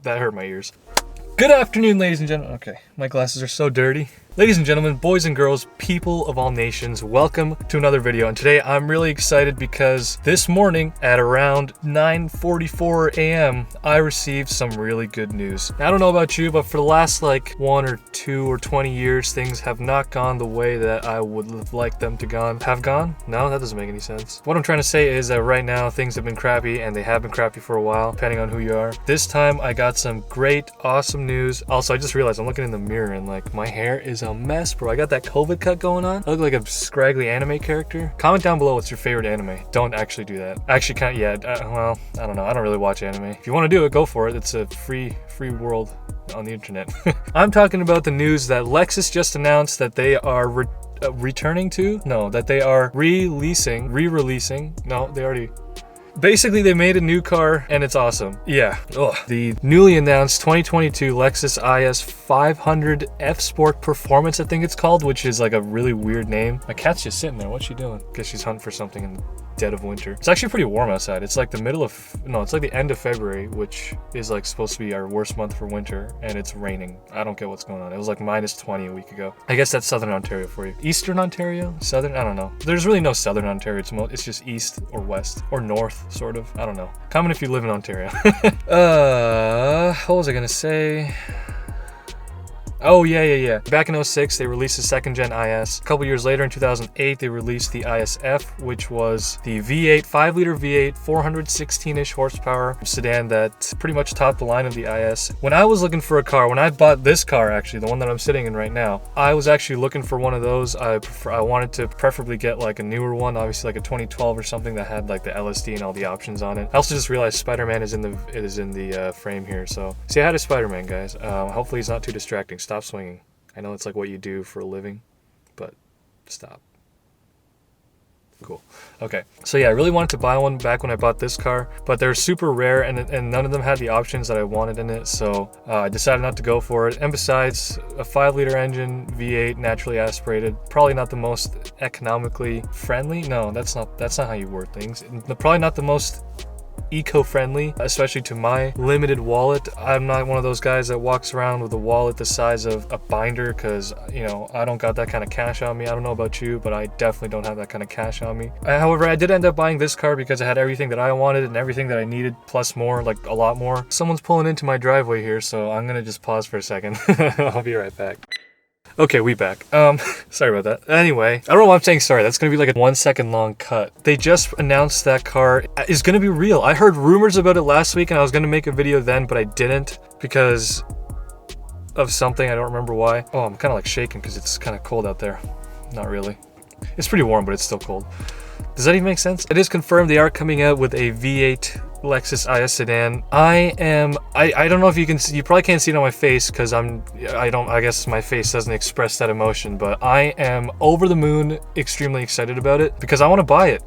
That hurt my ears. Good afternoon, ladies and gentlemen. Okay, my glasses are so dirty. Ladies and gentlemen, boys and girls, people of all nations, welcome to another video. And today I'm really excited because this morning at around 9:44 a.m. I received some really good news. Now, I don't know about you, but for the last like 1 or 2 or 20 years, things have not gone the way that I would have liked them to have gone. No, that doesn't make any sense. What I'm trying to say is that right now things have been crappy, and they have been crappy for a while, depending on who you are. This time I got some great, awesome news. Also, I just realized I'm looking in the mirror and like my hair is a mess, bro. I got that COVID cut going on. I look like a scraggly anime character. Comment down below what's your favorite anime. Don't actually do that. Actually, well, I don't know. I don't really watch anime. If you want to do it, go for it. It's a free world on the internet. I'm talking about the news that Lexus just announced that they are re-releasing. No, they already... Basically, they made a new car, and it's awesome. Yeah. Ugh. The newly announced 2022 Lexus IS 500 F Sport Performance, I think it's called, which is like a really weird name. My cat's just sitting there. What's she doing? Guess she's hunting for something in the dead of winter. It's actually pretty warm outside. It's like it's like the end of February, which is like supposed to be our worst month for winter, and it's raining. I don't get what's going on. It was like -20 a week ago. I guess that's Southern Ontario for you. Eastern Ontario? Southern? I don't know. There's really no Southern Ontario. It's just east or west or north, sort of. I don't know. Comment if you live in Ontario. What was I gonna say? Oh, yeah. Back in 2006, they released the second gen IS. A couple years later, in 2008, they released the ISF, which was the V8, 5-liter V8, 416-ish horsepower sedan that pretty much topped the line of the IS. When I was looking for a car, when I bought this car, actually, the one that I'm sitting in right now, I was actually looking for one of those. I wanted to preferably get like a newer one, obviously like a 2012 or something that had like the LSD and all the options on it. I also just realized Spider-Man is in the frame here. So, see, I had a Spider-Man, guys. Hopefully he's not too distracting. Stop swinging. I know it's like what you do for a living, but stop. Cool. Okay. So yeah, I really wanted to buy one back when I bought this car, but they're super rare and none of them had the options that I wanted in it. So I decided not to go for it. And besides, a 5-liter engine, V8, naturally aspirated, probably not the most economically friendly. No, that's not how you word things. Probably not the most eco-friendly, especially to my limited wallet. I'm not one of those guys that walks around with a wallet the size of a binder because, you know, I don't got that kind of cash on me. I don't know about you, but I definitely don't have that kind of cash on me. However, I did end up buying this car because it had everything that I wanted and everything that I needed, plus more, like a lot more. Someone's pulling into my driveway here, so I'm gonna just pause for a second. I'll be right back. Okay, we back. Sorry about that. Anyway, I don't know why I'm saying sorry. That's gonna be like a 1-second long cut. They just announced that car is gonna be real. I heard rumors about it last week and I was gonna make a video then, but I didn't because of something. I don't remember why. Oh, I'm kind of like shaking because it's kind of cold out there. Not really. It's pretty warm, but it's still cold. Does that even make sense? It is confirmed they are coming out with a V8 Lexus IS sedan. I don't know if you can see, you probably can't see it on my face because I guess my face doesn't express that emotion, but I am over the moon, extremely excited about it because I want to buy it.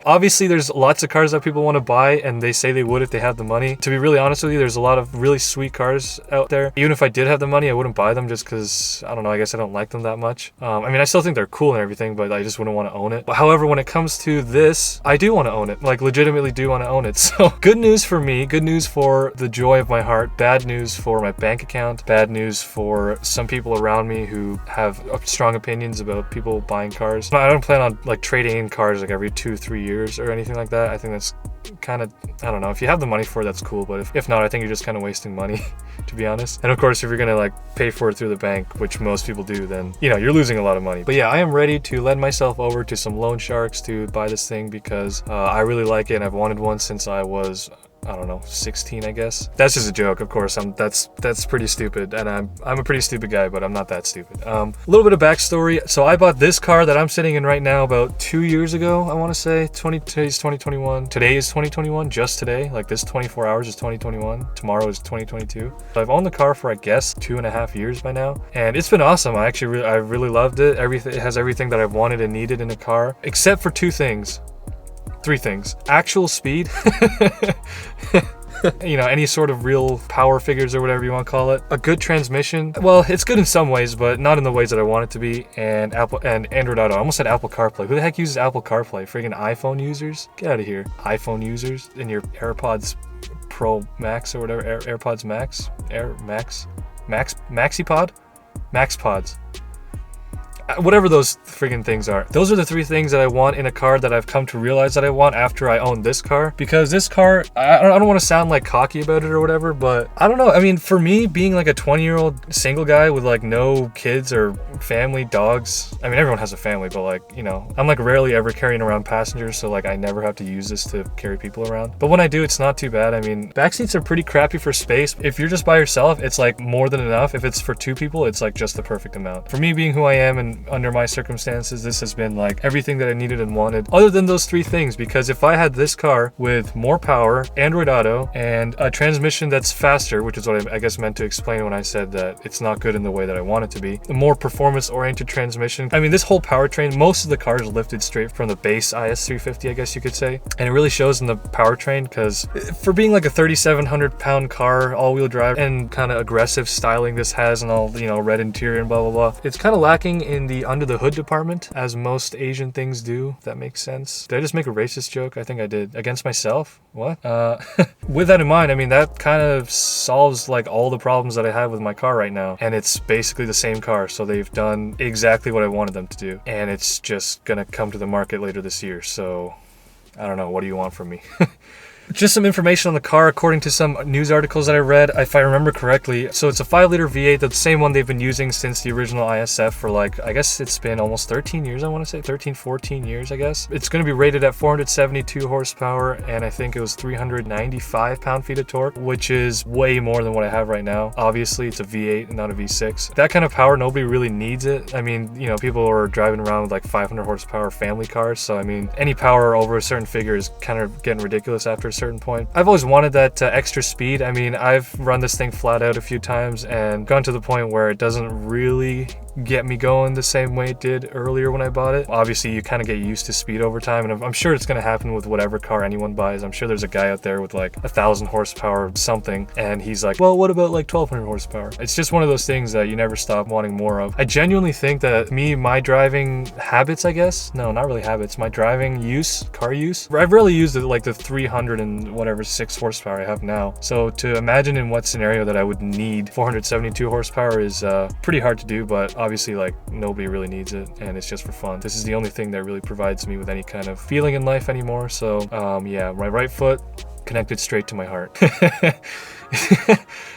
Obviously, there's lots of cars that people want to buy and they say they would if they had the money. To be really honest with you, there's a lot of really sweet cars out there. Even if I did have the money, I wouldn't buy them just because, I don't know, I guess I don't like them that much. I mean, I still think they're cool and everything, but I just wouldn't want to own it. But however, when it comes to this, I do want to own it. Like, legitimately do want to own it. So good news for me, good news for the joy of my heart, bad news for my bank account, bad news for some people around me who have strong opinions about people buying cars. I don't plan on like trading in cars like every 2-3 years or anything like that. I think that's kind of, I don't know, if you have the money for it, that's cool, but if not, I think you're just kind of wasting money, to be honest. And of course, if you're gonna like pay for it through the bank, which most people do, then, you know, you're losing a lot of money. But yeah, I am ready to lend myself over to some loan sharks to buy this thing because I really like it and I've wanted one since I was, I don't know, 16, I guess. That's just a joke, of course. That's pretty stupid, and I'm a pretty stupid guy, but I'm not that stupid. A little bit of backstory. So I bought this car that I'm sitting in right now about 2 years ago, I want to say. Today's 2021. Today is 2021, just today. Like this 24 hours is 2021. Tomorrow is 2022. So I've owned the car for, I guess, 2.5 years by now, and it's been awesome. I really loved it. It has everything that I've wanted and needed in a car, except for 3 things. Actual speed. You know, any sort of real power figures or whatever you want to call it. A good transmission. Well, it's good in some ways, but not in the ways that I want it to be. And Android Auto. I almost said Apple CarPlay. Who the heck uses Apple CarPlay? Friggin' iPhone users? Get out of here. iPhone users in your AirPods Pro Max or whatever, AirPods Max, MaxiPod, Max Pods. Whatever those friggin' things are. Those are the three things that I want in a car that I've come to realize that I want after I own this car. Because this car, I don't want to sound like cocky about it or whatever, but I don't know. I mean, for me, being like a 20-year-old single guy with like no kids or family, dogs. I mean, everyone has a family, but like, you know, I'm like rarely ever carrying around passengers, so like I never have to use this to carry people around. But when I do, it's not too bad. I mean, back seats are pretty crappy for space. If you're just by yourself, it's like more than enough. If it's for two people, it's like just the perfect amount. For me being who I am and under my circumstances, this has been like everything that I needed and wanted, other than those three things. Because if I had this car with more power, Android Auto, and a transmission that's faster, which is what I guess meant to explain when I said that it's not good in the way that I want it to be, a more performance-oriented transmission. I mean, this whole powertrain, most of the cars lifted straight from the base IS350, I guess you could say, and it really shows in the powertrain. Because for being like a 3,700-pound car, all-wheel drive, and kind of aggressive styling this has, and all, you know, red interior and blah blah blah, it's kind of lacking in the under the hood department, as most Asian things do, if that makes sense. Did I just make a racist joke? I think I did. Against myself? What? With that in mind, I mean, that kind of solves like all the problems that I have with my car right now. And it's basically the same car, so they've done exactly what I wanted them to do. And it's just gonna come to the market later this year, so I don't know, what do you want from me? Just some information on the car according to some news articles that I read, if I remember correctly. So it's a 5-liter V8, that's the same one they've been using since the original ISF for like, I guess it's been almost 13 years, I want to say 13, 14 years, I guess. It's going to be rated at 472 horsepower, and I think it was 395 pound-feet of torque, which is way more than what I have right now. Obviously, it's a V8 and not a V6. That kind of power, nobody really needs it. I mean, you know, people are driving around with like 500 horsepower family cars, so I mean, any power over a certain figure is kind of getting ridiculous after a certain point. I've always wanted that extra speed. I mean, I've run this thing flat out a few times and gone to the point where it doesn't really get me going the same way it did earlier when I bought it. Obviously, you kind of get used to speed over time, and I'm sure it's going to happen with whatever car anyone buys. I'm sure there's a guy out there with like 1,000 horsepower something, and he's like, well, what about like 1,200 horsepower? It's just one of those things that you never stop wanting more of. I genuinely think that my driving habits, I guess, no, not really habits, my driving use, car use, I've rarely used it like the 300 and whatever 6 horsepower I have now. So to imagine in what scenario that I would need 472 horsepower is pretty hard to do, but obviously like nobody really needs it, and it's just for fun. This is the only thing that really provides me with any kind of feeling in life anymore. So yeah, my right foot connected straight to my heart.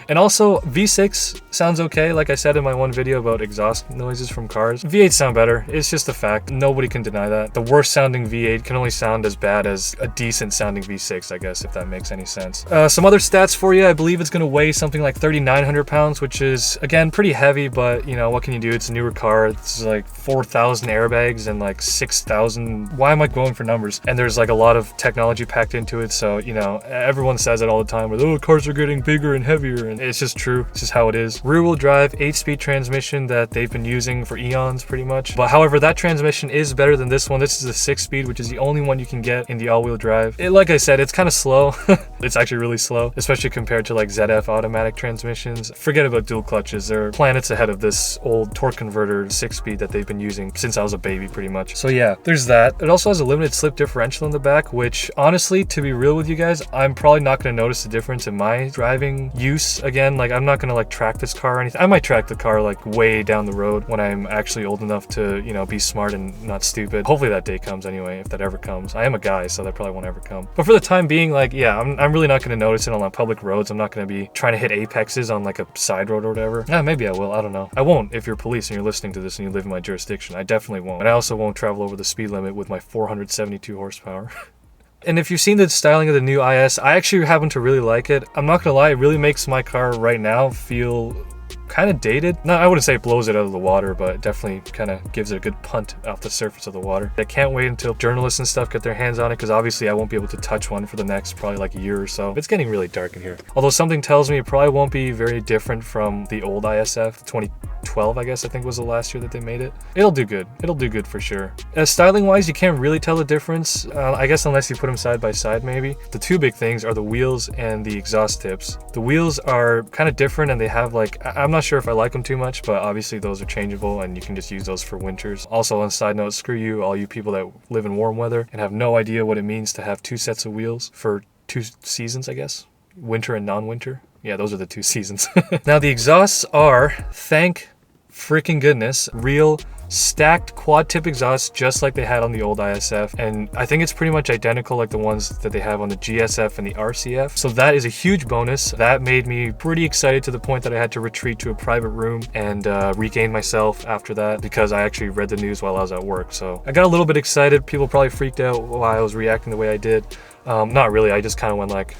And also, V6 sounds okay. Like I said in my one video about exhaust noises from cars, V8s sound better. It's just a fact. Nobody can deny that. The worst sounding V8 can only sound as bad as a decent sounding V6, I guess, if that makes any sense. Some other stats for you. I believe it's going to weigh something like 3,900 pounds, which is, again, pretty heavy, but, you know, what can you do? It's a newer car. It's like 4,000 airbags and like 6,000. Why am I going for numbers? And there's like a lot of technology packed into it, so, you know, everyone says it all the time, where, oh, cars are getting bigger and heavier, and it's just true. It's just how it is. Rear-wheel drive, 8-speed transmission that they've been using for eons, pretty much. But however, that transmission is better than this one. This is a 6-speed, which is the only one you can get in the all-wheel drive. Like I said, it's kind of slow. It's actually really slow, especially compared to like ZF automatic transmissions. Forget about dual clutches. They're planets ahead of this old torque converter 6-speed that they've been using since I was a baby, pretty much. So yeah, there's that. It also has a limited slip differential in the back, which honestly, to be real with you guys, I'm probably not going to notice the difference in my driving use. Again, like I'm not gonna like track this car or anything. I might track the car like way down the road when I'm actually old enough to, you know, be smart and not stupid. Hopefully that day comes anyway, if that ever comes. I am a guy, so that probably won't ever come. But for the time being, like, yeah, I'm really not gonna notice it on public roads. I'm not gonna be trying to hit apexes on like a side road or whatever. Yeah, maybe I will, I don't know. I won't if you're police and you're listening to this and you live in my jurisdiction. I definitely won't. And I also won't travel over the speed limit with my 472 horsepower. And if you've seen the styling of the new IS, I actually happen to really like it. I'm not gonna lie, it really makes my car right now feel kind of dated. No, I wouldn't say it blows it out of the water, but it definitely kind of gives it a good punt off the surface of the water. I can't wait until journalists and stuff get their hands on it, because obviously I won't be able to touch one for the next probably like a year or so. It's getting really dark in here. Although something tells me it probably won't be very different from the old ISF. 2012, I guess, I think was the last year that they made it. It'll do good. It'll do good for sure. Styling wise, you can't really tell the difference, I guess, unless you put them side by side maybe. The two big things are the wheels and the exhaust tips. The wheels are kind of different, and they have like, I'm not sure if I like them too much, but obviously those are changeable and you can just use those for winters. Also, on a side note, screw you, all you people that live in warm weather and have no idea what it means to have 2 sets of wheels for 2 seasons, I guess. winter and non-winter. Yeah, those are the 2 seasons. Now the exhausts are, thank freaking goodness, real stacked quad tip exhausts just like they had on the old ISF, and I think it's pretty much identical like the ones that they have on the GSF and the RCF. So that is a huge bonus. That made me pretty excited to the point that I had to retreat to a private room and regain myself after that, because I actually read the news while I was at work. So I got a little bit excited. People probably freaked out while I was reacting the way I did. Not really, I just kind of went like,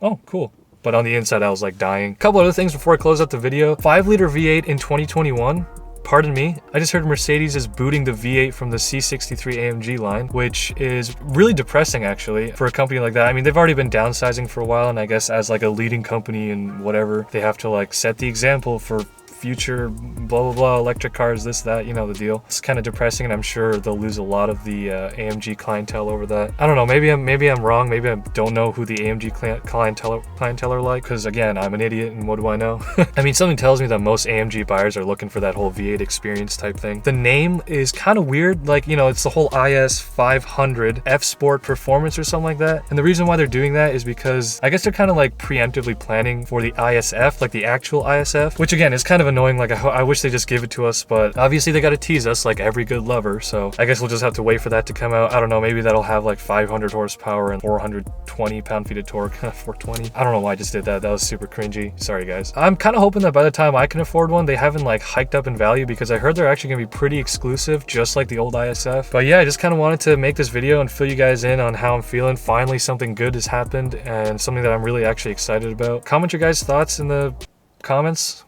oh, cool. But on the inside, I was like dying. A couple other things before I close out the video. 5-liter V8 in 2021. Pardon me, I just heard Mercedes is booting the V8 from the C63 AMG line, which is really depressing actually for a company like that. I mean, they've already been downsizing for a while, and I guess as like a leading company and whatever, they have to like set the example for future blah blah blah electric cars, this that, you know the deal. It's kind of depressing, and I'm sure they'll lose a lot of the AMG clientele over that. I don't know, maybe I'm wrong, maybe I don't know who the AMG clientele are like, because again, I'm an idiot and what do I know. I mean, something tells me that most AMG buyers are looking for that whole V8 experience type thing. The name is kind of weird, like, you know, it's the whole IS 500 F Sport Performance or something like that, and the reason why they're doing that is because I guess they're kind of like preemptively planning for the ISF, like the actual ISF, which again is kind of annoying. Like I wish they just give it to us, but obviously they got to tease us like every good lover, so I guess we'll just have to wait for that to come out. I don't know, maybe that'll have like 500 horsepower and 420 pound-feet of torque. 420. I don't know why I just did that. That was super cringy. Sorry guys. I'm kind of hoping that by the time I can afford one, they haven't like hiked up in value, because I heard they're actually gonna be pretty exclusive, just like the old ISF. But yeah, I just kind of wanted to make this video and fill you guys in on how I'm feeling. Finally something good has happened, and something that I'm really actually excited about. Comment your guys' thoughts in the comments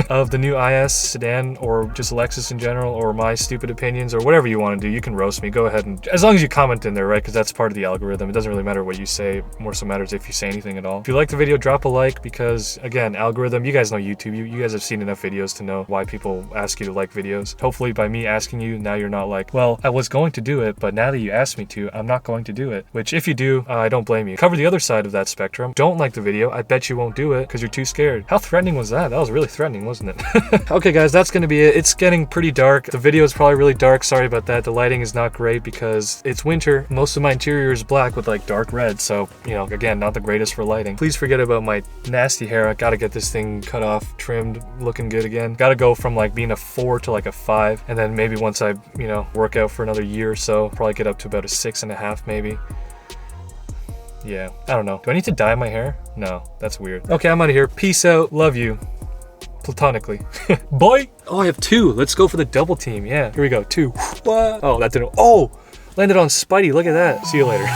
of the new IS sedan, or just Lexus in general, or my stupid opinions, or whatever you want to do. You can roast me, go ahead, and as long as you comment in there, right, because that's part of the algorithm. It doesn't really matter what you say, more so matters if you say anything at all. If you like the video, drop a like, because again, algorithm, you guys know YouTube, you guys have seen enough videos to know why people ask you to like videos. Hopefully by me asking you, now you're not like, well, I was going to do it, but now that you asked me to, I'm not going to do it. Which if you do, I don't blame you. Cover the other side of that spectrum. Don't like the video, I bet you won't do it because you're too scared. How threatening was that? That was really threatening, wasn't it? Okay guys, that's gonna be it. It's getting pretty dark. The video is probably really dark, sorry about that. The lighting is not great because it's winter. Most of my interior is black with like dark red, so you know, again, not the greatest for lighting. Please forget about my nasty hair. I gotta get this thing cut off, trimmed, looking good again. Gotta go from like being a 4 to like a 5, and then maybe once I, you know, work out for another year or so, probably get up to about a 6.5 maybe. Yeah, I don't know. Do I need to dye my hair? No, that's weird. Okay, I'm out of here. Peace out. Love you. Platonically. Boy! Oh, I have 2. Let's go for the double team. Yeah, here we go. 2. Oh, that didn't. Oh! Landed on Spidey. Look at that. See you later.